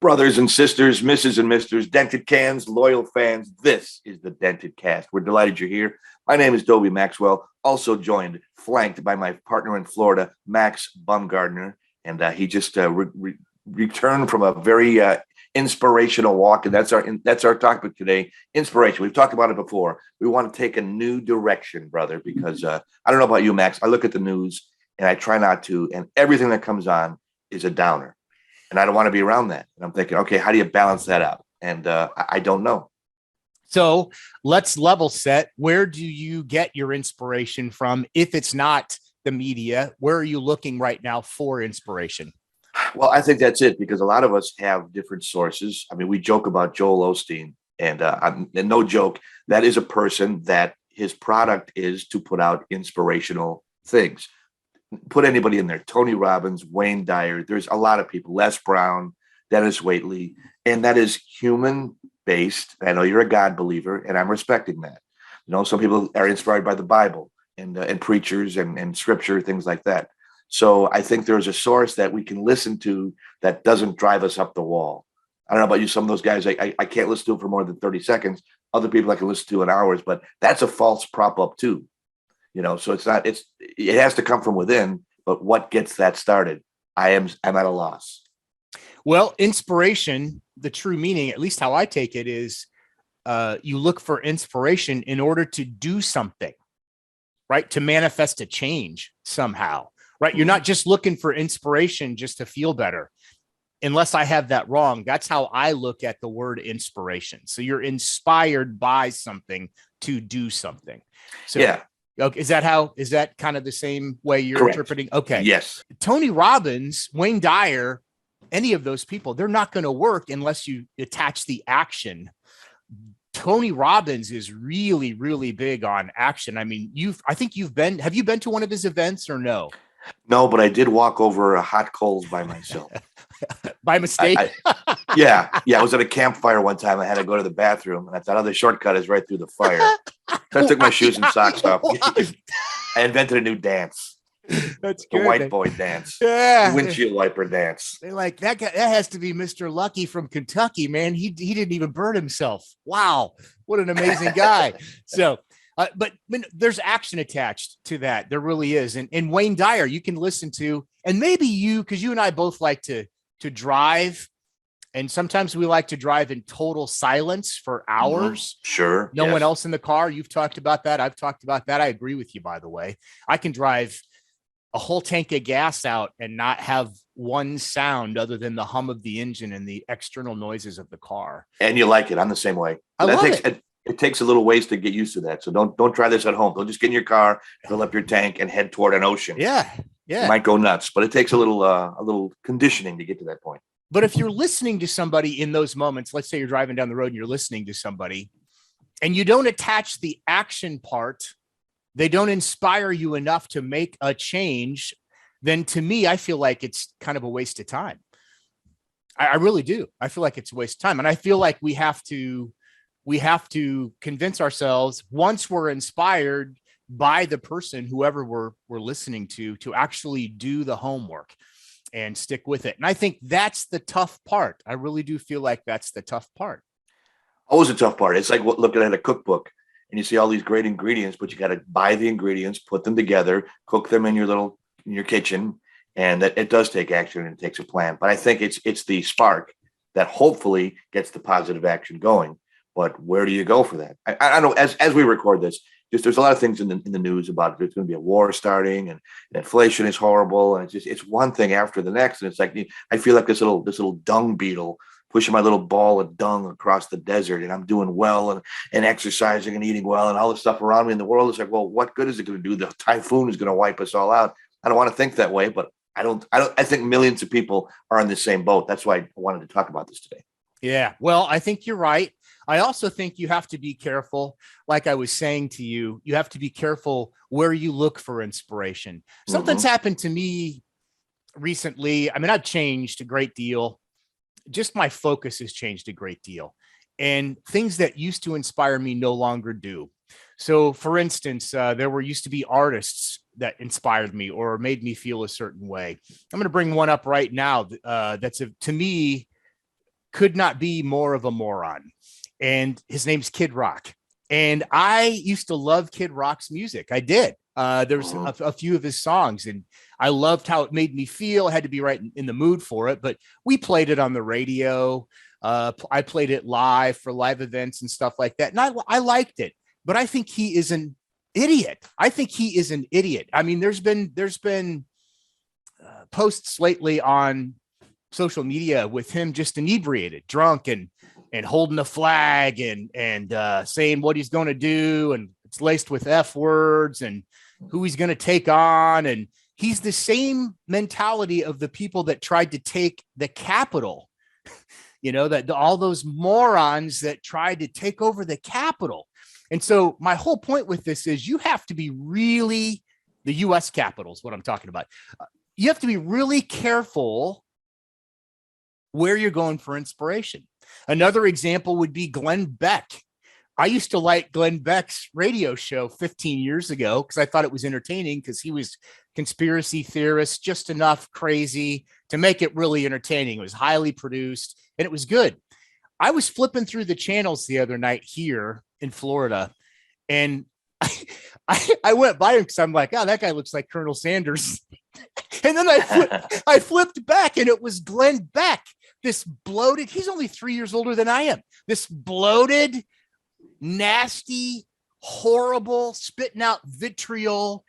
Brothers and sisters, Mrs. and Misters, Dented Cans, loyal fans, this is the Dented Cast. We're delighted you're here. My name is Dobie Maxwell, also joined, flanked by my partner in Florida, Max Bumgardner, and he just returned from a very inspirational walk, and that's our topic today, inspiration. We've talked about it before. We want to take a new direction, brother, because I don't know about you, Max. I look at the news, and I try not to, and everything that comes on is a downer. And I don't want to be around that. And I'm thinking, okay, how do you balance that out? And I don't know. So let's level set. Where do you get your inspiration from? If it's not the media, where are you looking right now for inspiration? Well, I think that's it, because a lot of us have different sources. I mean, we joke about Joel Osteen, and no joke, that is a person that his product is to put out inspirational things. Put anybody in there, Tony Robbins, Wayne Dyer, there's a lot of people, Les Brown, Dennis Waitley, and that is human based. I know you're a God believer, and I'm respecting that. You know, some people are inspired by the Bible and preachers and scripture, things like that. So I think there's a source that we can listen to that doesn't drive us up the wall. I don't know about you, some of those guys, I can't listen to for more than 30 seconds. Other people I can listen to in hours, but that's a false prop up too. You know, so it has to come from within, but what gets that started? I'm at a loss. Well, inspiration, the true meaning, at least how I take it, is you look for inspiration in order to do something, right? To manifest a change somehow, right? You're not just looking for inspiration just to feel better. Unless I have that wrong, that's how I look at the word inspiration. So you're inspired by something to do something. So yeah. Okay, is that kind of the same way you're Correct. interpreting? Okay. Yes. Tony Robbins, Wayne Dyer, any of those people, they're not going to work unless you attach the action. Tony Robbins is really, really big on action. I mean, have you been to one of his events or no? No, but I did walk over a hot coals by myself. By mistake? Yeah. I was at a campfire one time. I had to go to the bathroom, and I thought, the shortcut is right through the fire. So I took my shoes and socks off. I invented a new dance. That's good. The white boy dance. Yeah. The windshield wiper dance. They're like, that guy, that has to be Mr. Lucky from Kentucky, man. He didn't even burn himself. Wow. What an amazing guy. So, but there's action attached to that. There really is. And Wayne Dyer, you can listen to, and maybe because you and I both like to drive. And sometimes we like to drive in total silence for hours. Sure. No one else in the car. You've talked about that. I've talked about that. I agree with you, by the way. I can drive a whole tank of gas out and not have one sound other than the hum of the engine and the external noises of the car. And you like it. I'm the same way. It takes a little ways to get used to that. So don't try this at home. Don't just get in your car, fill up your tank, and head toward an ocean. Yeah. You might go nuts, but it takes a little conditioning to get to that point. But if you're listening to somebody in those moments, let's say you're driving down the road and you're listening to somebody and you don't attach the action part, they don't inspire you enough to make a change, then to me, I feel like it's kind of a waste of time. I really do. I feel like it's a waste of time. And I feel like we have to convince ourselves, once we're inspired by the person, whoever we're listening to actually do the homework and stick with it. And I think that's the tough part. I really do feel like that's the tough part. Always a tough part. It's like looking at a cookbook and you see all these great ingredients, but you got to buy the ingredients, put them together, cook them in your kitchen. And that it does take action and it takes a plan. But I think it's the spark that hopefully gets the positive action going. But where do you go for that? I don't know. As we record this, there's a lot of things in the news about there's going to be a war starting and inflation is horrible, and it's one thing after the next, and it's like I feel like this little dung beetle pushing my little ball of dung across the desert, and I'm doing well and exercising and eating well, and all the stuff around me in the world is like, well, what good is it going to do? The typhoon is going to wipe us all out. I don't want to think that way, but I think millions of people are in the same boat. That's why I wanted to talk about this today. Yeah, well, I think you're right. I also think you have to be careful. Like I was saying to you, you have to be careful where you look for inspiration. Something's happened to me recently. I mean, I've changed a great deal. Just my focus has changed a great deal. And things that used to inspire me no longer do. So, for instance, there used to be artists that inspired me or made me feel a certain way. I'm going to bring one up right now. To me, could not be more of a moron. And his name's Kid Rock. And I used to love Kid Rock's music. I did. There's a few of his songs, and I loved how it made me feel. I had to be right in the mood for it, but we played it on the radio. I played it live for live events and stuff like that. And I liked it, but I think he is an idiot. I mean, there's been posts lately on social media with him just inebriated, drunk, and holding a flag and saying what he's going to do. And it's laced with F words and who he's going to take on. And he's the same mentality of the people that tried to take the Capitol, that all those morons that tried to take over the Capitol. And so my whole point with this is you have to be really, the US Capitol is what I'm talking about. You have to be really careful where you're going for inspiration. Another example would be Glenn Beck. I used to like Glenn Beck's radio show 15 years ago because I thought it was entertaining because he was conspiracy theorist, just enough crazy to make it really entertaining. It was highly produced and it was good. I was flipping through the channels the other night here in Florida, and I went by him because I'm like, oh, that guy looks like Colonel Sanders. And then I flipped back and it was Glenn Beck, this bloated, he's only 3 years older than I am, this bloated, nasty, horrible, spitting out vitriol,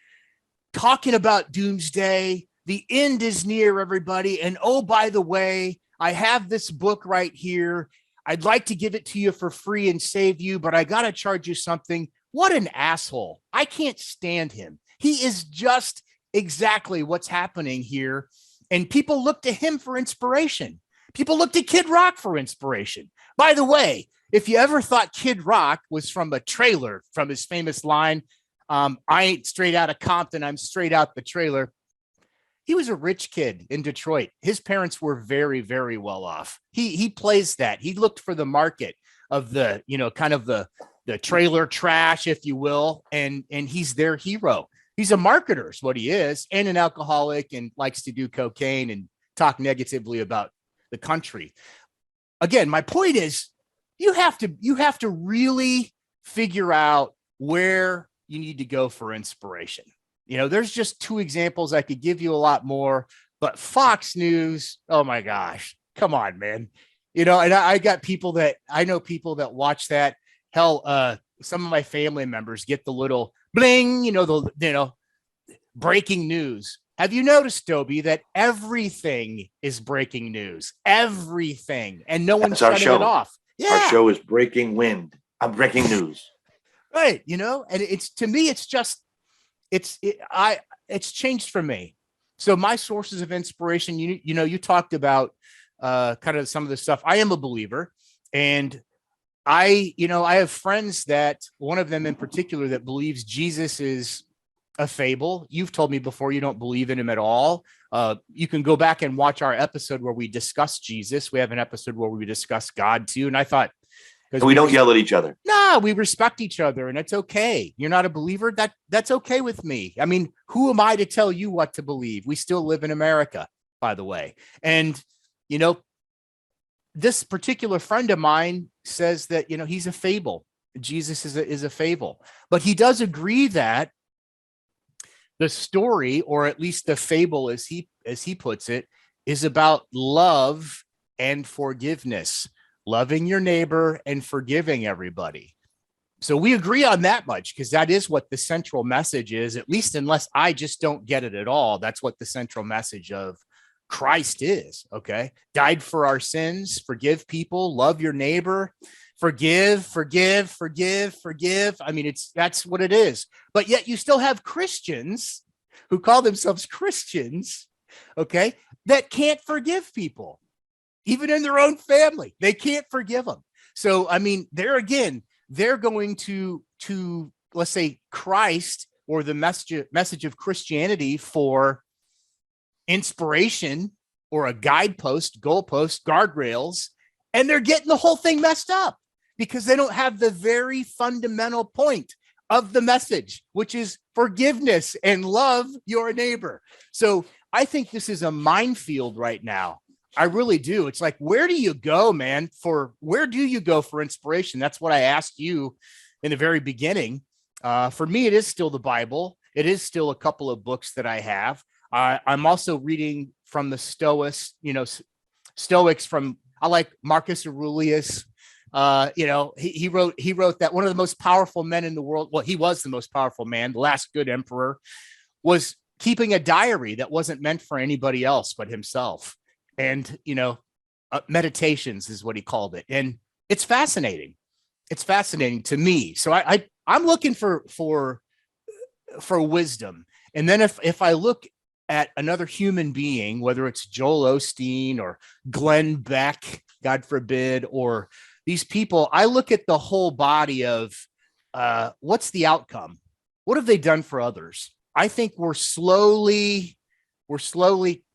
talking about doomsday. The end is near, everybody. And oh, by the way, I have this book right here. I'd like to give it to you for free and save you, but I got to charge you something. What an asshole. I can't stand him. He is just exactly what's happening here. And people look to him for inspiration. People look to Kid Rock for inspiration. By the way, if you ever thought Kid Rock was from a trailer, from his famous line, I ain't straight out of Compton, I'm straight out the trailer. He was a rich kid in Detroit. His parents were very, very well off. He plays that. He looked for the market of the, kind of the trailer trash, if you will. And he's their hero. He's a marketer is what he is, and an alcoholic, and likes to do cocaine and talk negatively about the country. Again, my point is you have to really figure out where you need to go for inspiration. There's just two examples. I could give you a lot more, but Fox News, oh my gosh, come on, man. And I got people that I know people that watch that. Hell, some of my family members get the little bling, breaking news. Have you noticed, Dobie, that everything is breaking news? Everything. And no one's shutting it off. Yeah. Our show is Breaking Wind. I'm breaking news. Right. And it's, to me, it's just, it's changed for me. So my sources of inspiration, you talked about kind of some of the stuff. I am a believer, and I have friends that, one of them in particular, that believes Jesus is a fable. You've told me before you don't believe in him at all. You can go back and watch our episode where we discuss Jesus. We have an episode where we discuss God too. And I thought, and we don't yell at each other. No, we respect each other, and it's okay. You're not a believer. That's okay with me. I mean, who am I to tell you what to believe? We still live in America, by the way. And, this particular friend of mine says that, he's a fable. Jesus is a fable, but he does agree that the story, or at least the fable, as he puts it, is about love and forgiveness, loving your neighbor and forgiving everybody. So we agree on that much, because that is what the central message is, at least unless I just don't get it at all. That's what the central message of Christ is. Okay. Died for our sins, forgive people, love your neighbor, forgive. I mean, that's what it is. But yet you still have Christians who call themselves Christians, okay, that can't forgive people, even in their own family. They can't forgive them. So, I mean, they're going to let's say Christ, or the message of Christianity, for inspiration, or a guidepost, goalpost, guardrails, and they're getting the whole thing messed up because they don't have the very fundamental point of the message, which is forgiveness and love your neighbor. So I think this is a minefield right now I really do. It's like, where do you go, man? Where do you go for inspiration? That's what I asked you in the very beginning. For me, it is still the Bible. It is still a couple of books that I have. I'm also reading from the Stoics, Stoics from, I like Marcus Aurelius. He wrote that one of the most powerful men in the world. Well, he was the most powerful man. The last good emperor was keeping a diary that wasn't meant for anybody else but himself. And, meditations is what he called it. And it's fascinating. It's fascinating to me. So I'm looking for wisdom. And then if I look at another human being, whether it's Joel Osteen or Glenn Beck, God forbid, or these people, I look at the whole body of what's the outcome? What have they done for others? I think we're slowly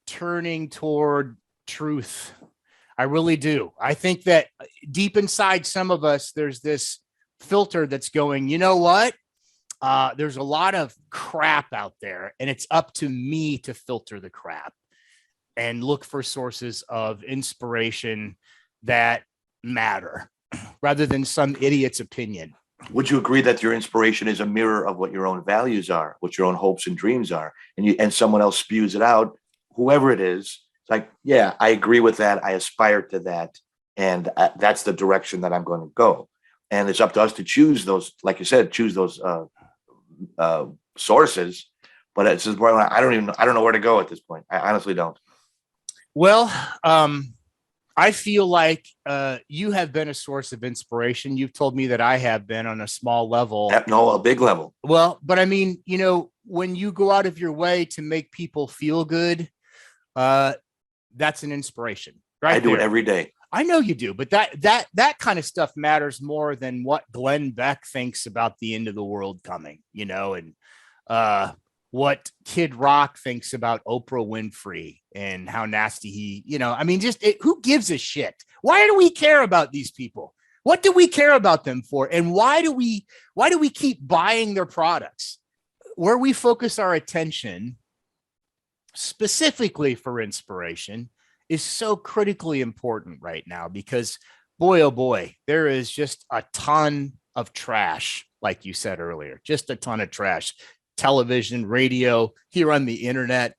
turning toward truth. I really do. I think that deep inside some of us, there's this filter that's going, you know what? There's a lot of crap out there, and it's up to me to filter the crap and look for sources of inspiration that matter rather than some idiot's opinion. Would you agree that your inspiration is a mirror of what your own values are, what your own hopes and dreams are, and someone else spews it out, whoever it is? It's like, yeah, I agree with that. I aspire to that. And that's the direction that I'm going to go. And it's up to us to choose those, like you said, choose those sources. But it's just, I don't know where to go at this point. I honestly don't. Well, I feel like you have been a source of inspiration. You've told me that I have been on a small level. No, a big level. Well, but I mean, when you go out of your way to make people feel good, that's an inspiration, right? I do it every day. I know you do, but that kind of stuff matters more than what Glenn Beck thinks about the end of the world coming, and what Kid Rock thinks about Oprah Winfrey and how nasty he, who gives a shit? Why do we care about these people? What do we care about them for? And why do we keep buying their products? Where we focus our attention specifically for inspiration is so critically important right now, because boy, oh boy, there is just a ton of trash. Like you said earlier, just a ton of trash, television, radio, here on the internet.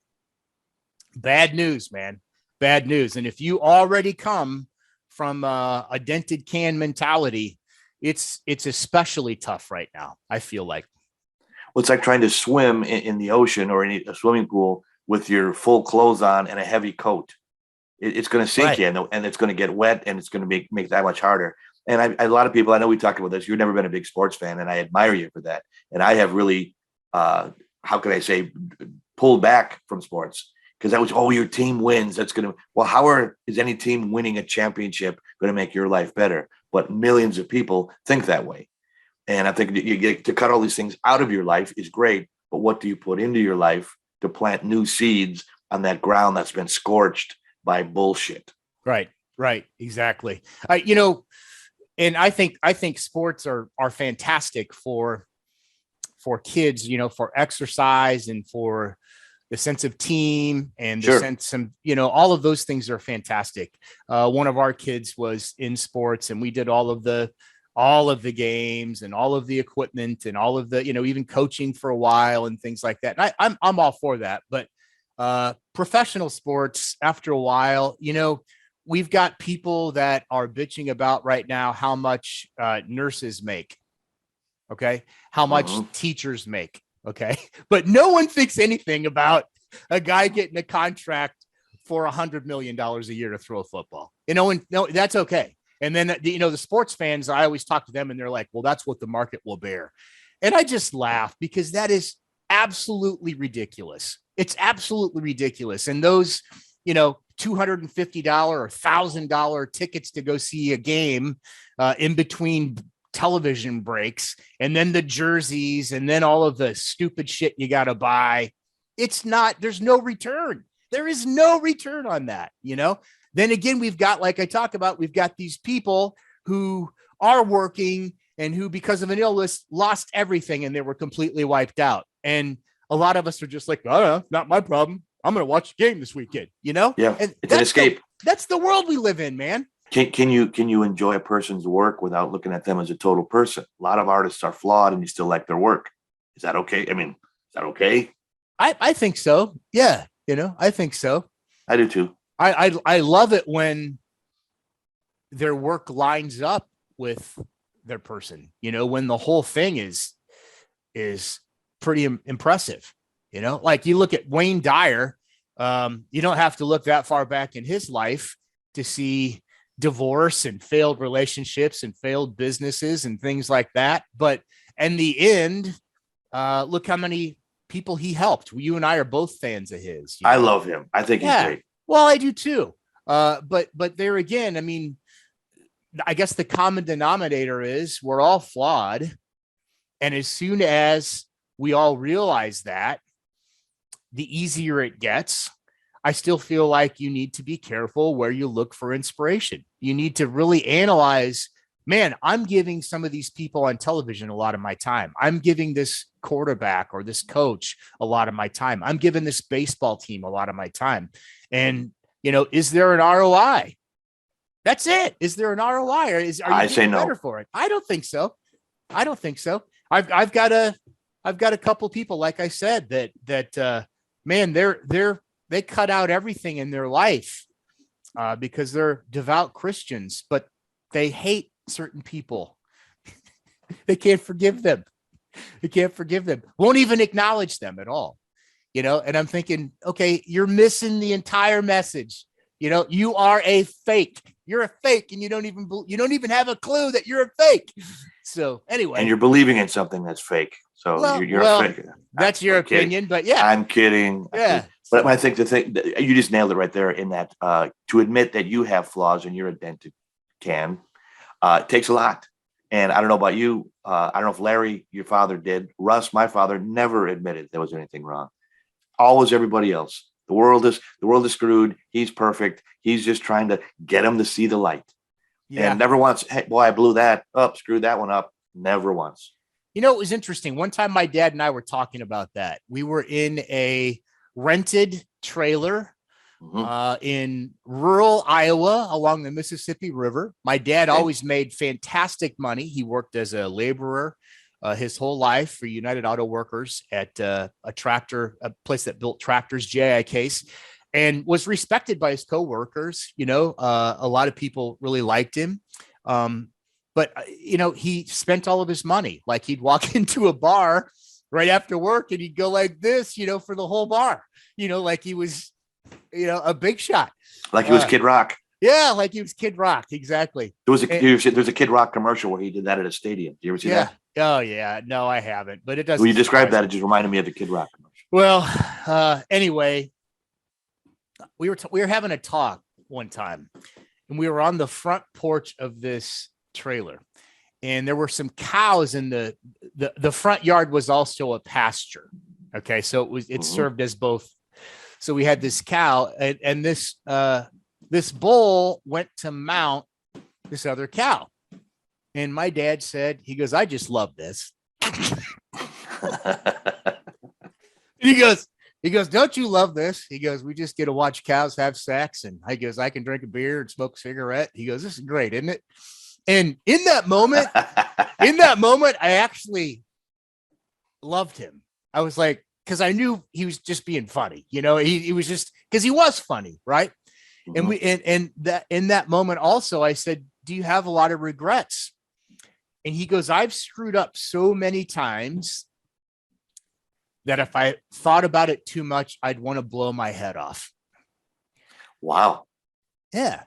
Bad news, man. Bad news. And if you already come from a dented can mentality, it's especially tough right now, I feel like. Well, it's like trying to swim in the ocean or in a swimming pool with your full clothes on and a heavy coat. It's going to sink Right. you, and it's going to get wet, and it's going to make that much harder. And a lot of people, I know we talked about this, you've never been a big sports fan, and I admire you for that. And I have really, how can I say, pulled back from sports, because that was, your team wins. That's going to, well, is any team winning a championship going to make your life better? But millions of people think that way. And I think you get to cut all these things out of your life is great, but what do you put into your life to plant new seeds on that ground that's been scorched by bullshit? Right. Exactly. And I think sports are fantastic for kids, for exercise and for the sense of team and the sense of, all of those things are fantastic. One of our kids was in sports, and we did all of the games and all of the equipment and all of the, even coaching for a while and things like that. And I'm all for that. But professional sports, after a while, we've got people that are bitching about right now how much nurses make. Okay. How much teachers make. Okay. But no one thinks anything about a guy getting a contract for $100 million a year to throw a football. No, that's okay. And then, the sports fans, I always talk to them and they're like, well, that's what the market will bear. And I just laugh, because that is absolutely ridiculous. It's absolutely ridiculous. And those, $250 or $1,000 tickets to go see a game in between television breaks, and then the jerseys, and then all of the stupid shit you got to buy. There's no return. There is no return on that, Then again, we've got these people who are working and who, because of an illness, lost everything, and they were completely wiped out. And a lot of us are just like, oh, not my problem. I'm going to watch the game this weekend, Yeah, and it's an escape. that's the world we live in, man. Can you enjoy a person's work without looking at them as a total person? A lot of artists are flawed and you still like their work. Is that okay? I mean, is that okay? I think so. Yeah. I think so. I do too. I love it when their work lines up with their person, when the whole thing is pretty impressive, like you look at Wayne Dyer. You don't have to look that far back in his life to see divorce and failed relationships and failed businesses and things like that. But in the end, look how many people he helped. You and I are both fans of his. I love him. I think he's great. Well, I do too. But there again, I mean, I guess the common denominator is we're all flawed. And as soon as we all realize that, the easier it gets. I still feel like you need to be careful where you look for inspiration. You need to really analyze, man, I'm giving some of these people on television a lot of my time. I'm giving this quarterback or this coach a lot of my time. I'm giving this baseball team a lot of my time. And, is there an ROI? That's it. Is there an ROI? Or are you getting better for it? I don't think so. I've got a couple people, like I said, that man, they cut out everything in their life because they're devout Christians, but they hate certain people. They can't forgive them. Won't even acknowledge them at all. And I'm thinking, okay, you're missing the entire message. You are a fake. You're a fake, and you don't even have a clue that you're a fake. So anyway, and you're believing in something that's fake. So you're a fake. That's your opinion, but yeah, I'm kidding. Yeah. But I think the thing you just nailed it right there in that to admit that you have flaws and you're a dented can takes a lot. And I don't know about you. I don't know if Larry, your father, did. Russ, my father, never admitted there was anything wrong. Always everybody else. The world is screwed. He's perfect. He's just trying to get him to see the light. Yeah. And never once, hey, boy, I blew that up, screwed that one up. Never once. It was interesting. One time my dad and I were talking about that. We were in a rented trailer in rural Iowa along the Mississippi River. My dad always made fantastic money. He worked as a laborer his whole life for United Auto Workers at a place that built tractors, J.I. Case, and was respected by his coworkers. A lot of people really liked him. But he spent all of his money. Like he'd walk into a bar right after work and he'd go like this, for the whole bar, like he was, a big shot. Like he was Kid Rock. Yeah, like he was Kid Rock. Exactly. There's a Kid Rock commercial where he did that at a stadium. Do you ever see that? Oh yeah. No, I haven't, but it doesn't. When you described that, it just reminded me of the Kid Rock commercial. Well, anyway, we were having a talk one time and we were on the front porch of this trailer and there were some cows in the front yard was also a pasture. Okay. So it served as both. So we had this cow and this bull went to mount this other cow. And my dad said, he goes, I just love this. He goes, don't you love this? He goes, we just get to watch cows have sex. And he goes, I can drink a beer and smoke a cigarette. He goes, this is great, isn't it? And in that moment, I actually loved him. I was like, because I knew he was just being funny. He was just because he was funny. Right. And and that in that moment also, I said, do you have a lot of regrets? And he goes, I've screwed up so many times that if I thought about it too much, I'd want to blow my head off. Wow. Yeah.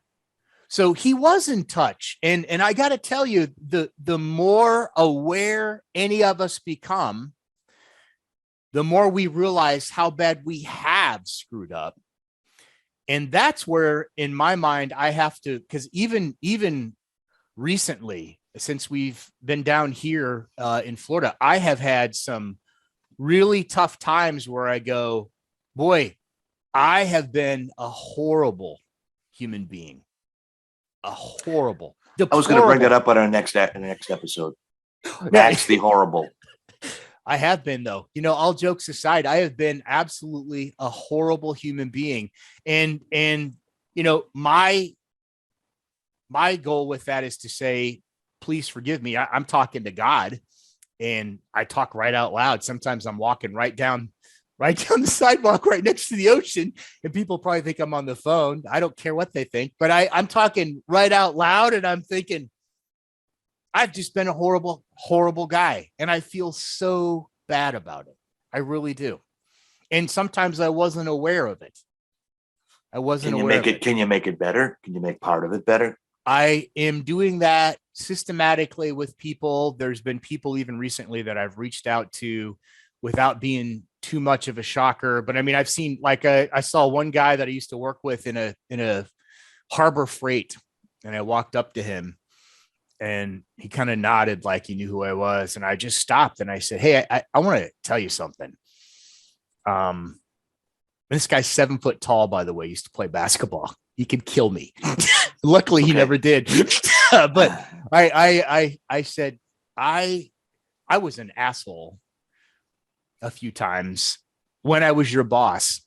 So he was in touch. And I got to tell you, the more aware any of us become, the more we realize how bad we have screwed up. And that's where, in my mind, I have to, because even recently, since we've been down here in Florida, I have had some really tough times where I go, boy, I have been a horrible human being. Deplorable. I was going to bring that up on our next episode. That's the horrible. I have been, though. All jokes aside, I have been absolutely a horrible human being. And my goal with that is to say, please forgive me. I'm talking to God, and I talk right out loud. Sometimes I'm walking right down the sidewalk right next to the ocean, and people probably think I'm on the phone. I don't care what they think, but I'm talking right out loud, and I'm thinking, I've just been a horrible, horrible guy, and I feel so bad about it. I really do. And sometimes I wasn't aware of it. Can you make it better? Can you make part of it better? I am doing that systematically with people. There's been people even recently that I've reached out to without being too much of a shocker. But I mean, I've seen, like, I saw one guy that I used to work with in a Harbor Freight, and I walked up to him, and he kind of nodded like he knew who I was. And I just stopped and I said, hey, I want to tell you something. This guy's 7 foot tall, by the way, used to play basketball. He could kill me. Luckily, he never did. But I said, I was an asshole a few times when I was your boss.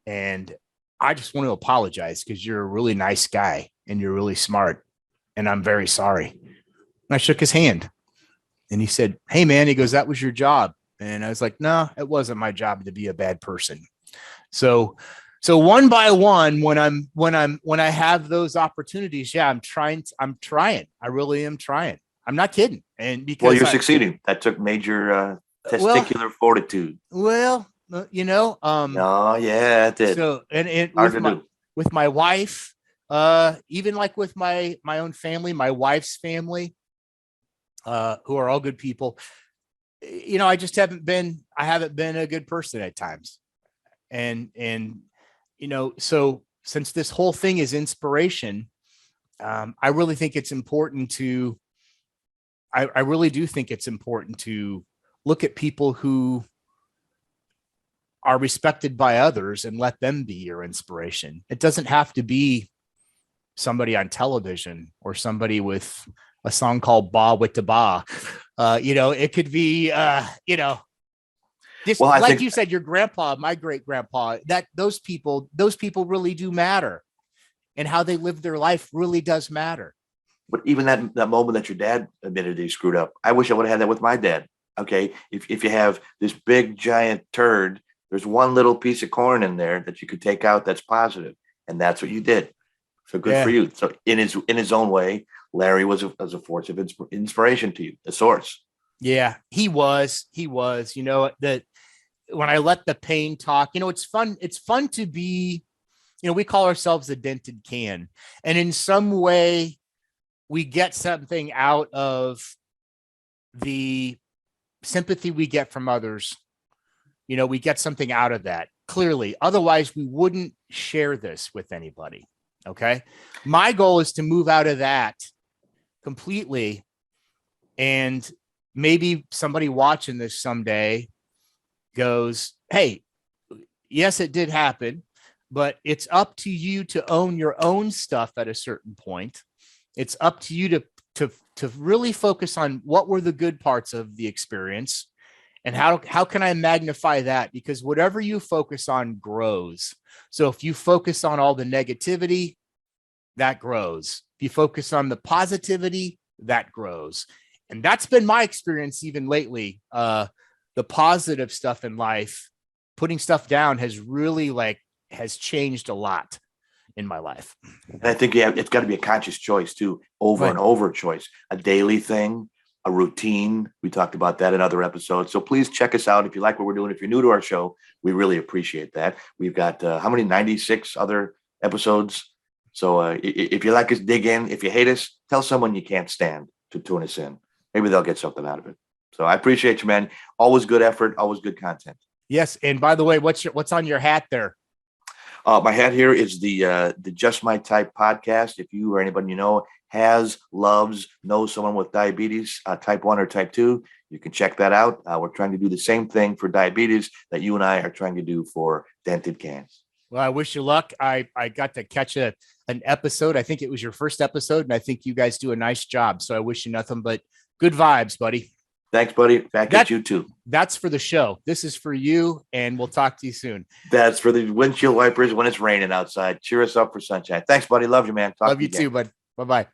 And I just want to apologize because you're a really nice guy and you're really smart. And I'm very sorry. And I shook his hand, and he said, hey man, he goes, that was your job. And I was like, no, it wasn't my job to be a bad person. So one by one, when I have those opportunities, yeah, I'm trying. I really am trying. I'm not kidding. And because you're succeeding. That took major testicular fortitude. Well, oh yeah, it did. So, and with my wife, even like with my own family, my wife's family, who are all good people, I just haven't been a good person at times. And so since this whole thing is inspiration, I really think it's important to, I really do think it's important to look at people who are respected by others and let them be your inspiration. It doesn't have to be somebody on television or somebody with a song called Ba with the Ba. It could be, you said, your grandpa, my great grandpa, that those people really do matter, and how they live their life really does matter. But even that moment that your dad admitted he screwed up, I wish I would have had that with my dad. Okay. If you have this big giant turd, there's one little piece of corn in there that you could take out that's positive, and that's what you did. So good for you. So in his own way, Larry was a force of inspiration to you, a source. Yeah, he was. That when I let the pain talk, it's fun. It's fun to be, we call ourselves a dented can, and in some way we get something out of the sympathy we get from others. We get something out of that, clearly. Otherwise, we wouldn't share this with anybody. Okay. My goal is to move out of that completely. And maybe somebody watching this someday goes, hey, yes, it did happen, but it's up to you to own your own stuff at a certain point. It's up to you to really focus on what were the good parts of the experience, and how can I magnify that? Because whatever you focus on grows. So if you focus on all the negativity, that grows. If you focus on the positivity, that grows. And that's been my experience even lately. The positive stuff in life, putting stuff down, has really has changed a lot in my life. And I think it's got to be a conscious choice too, and over choice, a daily thing, a routine. We talked about that in other episodes. So please check us out if you like what we're doing. If you're new to our show, we really appreciate that. We've got 96 other episodes. So if you like us, dig in. If you hate us, tell someone you can't stand to tune us in. Maybe they'll get something out of it. So I appreciate you, man. Always good effort. Always good content. Yes. And by the way, what's on your hat there? My hat here is the Just My Type podcast. If you or anybody knows someone with diabetes, type 1 or type 2, you can check that out. We're trying to do the same thing for diabetes that you and I are trying to do for dented cans. Well, I wish you luck. I got to catch an episode. I think it was your first episode, and I think you guys do a nice job. So I wish you nothing but good vibes, buddy. Thanks, buddy. Back at you too. That's for the show. This is for you, and we'll talk to you soon. That's for the windshield wipers when it's raining outside. Cheer us up for sunshine. Thanks, buddy. Love you, man. Love you too, bud. Bye-bye.